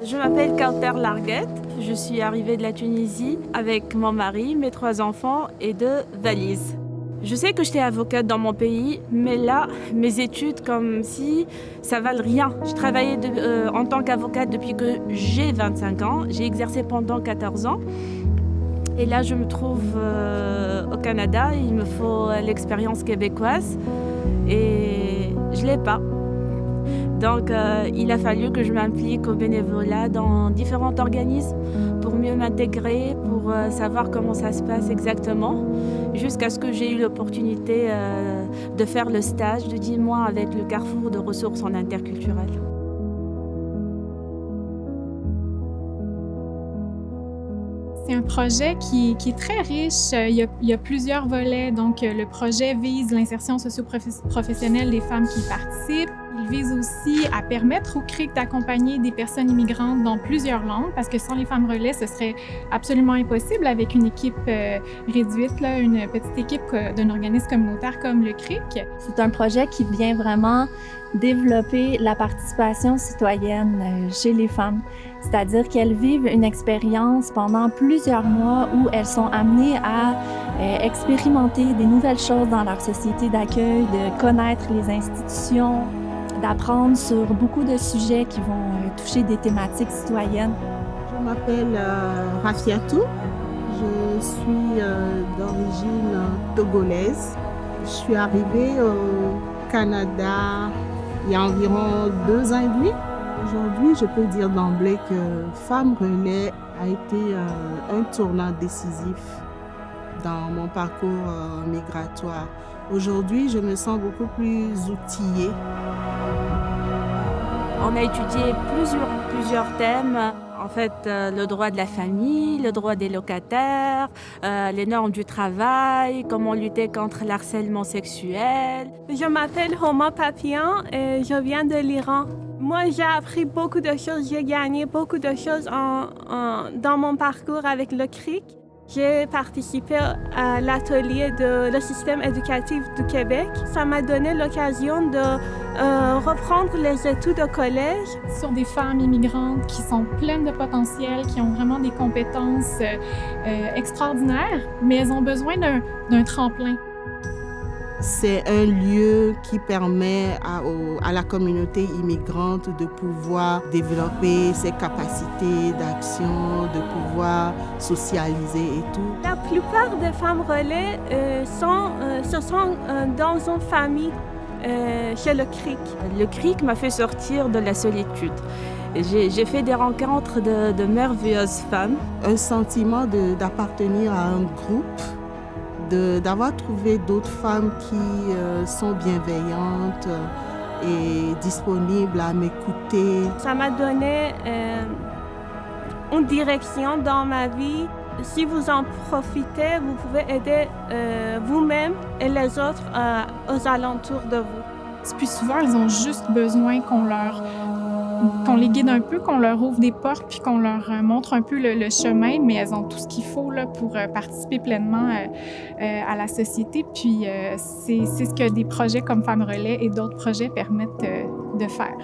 Je m'appelle Kauter Larguet. Je suis arrivée de la Tunisie avec mon mari, mes 3 enfants et 2 valises. Je sais que j'étais avocate dans mon pays, mais là, mes études, comme si ça valent rien. Je travaillais en tant qu'avocate depuis que j'ai 25 ans. J'ai exercé pendant 14 ans. Et là, je me trouve au Canada. Il me faut l'expérience québécoise et je ne l'ai pas. Donc, il a fallu que je m'implique au bénévolat dans différents organismes pour mieux m'intégrer, pour savoir comment ça se passe exactement, jusqu'à ce que j'ai eu l'opportunité de faire le stage de 10 mois avec le Carrefour de ressources en interculturel. C'est un projet qui est très riche. Il y a plusieurs volets. Donc, le projet vise l'insertion socio-professionnelle des femmes qui y participent. Il vise aussi à permettre au CRIC d'accompagner des personnes immigrantes dans plusieurs langues, parce que sans les femmes relais, ce serait absolument impossible avec une équipe réduite, là, une petite équipe d'un organisme communautaire comme le CRIC. C'est un projet qui vient vraiment développer la participation citoyenne chez les femmes, c'est-à-dire qu'elles vivent une expérience pendant plusieurs mois où elles sont amenées à expérimenter des nouvelles choses dans leur société d'accueil, de connaître les institutions, d'apprendre sur beaucoup de sujets qui vont toucher des thématiques citoyennes. Je m'appelle Rafiatou, je suis d'origine togolaise. Je suis arrivée au Canada il y a environ 2 ans et demi. Aujourd'hui, je peux dire d'emblée que Femmes Relais a été un tournant décisif dans mon parcours migratoire. Aujourd'hui, je me sens beaucoup plus outillée. On a étudié plusieurs thèmes. En fait, le droit de la famille, le droit des locataires, les normes du travail, comment lutter contre l'harcèlement sexuel. Je m'appelle Homa Papian et je viens de l'Iran. Moi, j'ai appris beaucoup de choses, j'ai gagné beaucoup de choses dans mon parcours avec le CRIC. J'ai participé à l'atelier de le système éducatif du Québec. Ça m'a donné l'occasion de reprendre les études au collège. Sur des femmes immigrantes qui sont pleines de potentiel, qui ont vraiment des compétences extraordinaires, mais elles ont besoin d'un tremplin. C'est un lieu qui permet à la communauté immigrante de pouvoir développer ses capacités d'action, de pouvoir socialiser et tout. La plupart des femmes relais sont dans une famille chez le CRIC. Le CRIC m'a fait sortir de la solitude. J'ai fait des rencontres de merveilleuses femmes. Un sentiment d'appartenir à un groupe, d'avoir trouvé d'autres femmes qui sont bienveillantes et disponibles à m'écouter. Ça m'a donné une direction dans ma vie. Si vous en profitez, vous pouvez aider vous-même et les autres aux alentours de vous. Puis souvent, elles ont juste besoin qu'on les guide un peu, qu'on leur ouvre des portes, puis qu'on leur montre un peu le chemin, mais elles ont tout ce qu'il faut là, pour participer pleinement à la société. Puis c'est ce que des projets comme Femmes Relais et d'autres projets permettent de faire.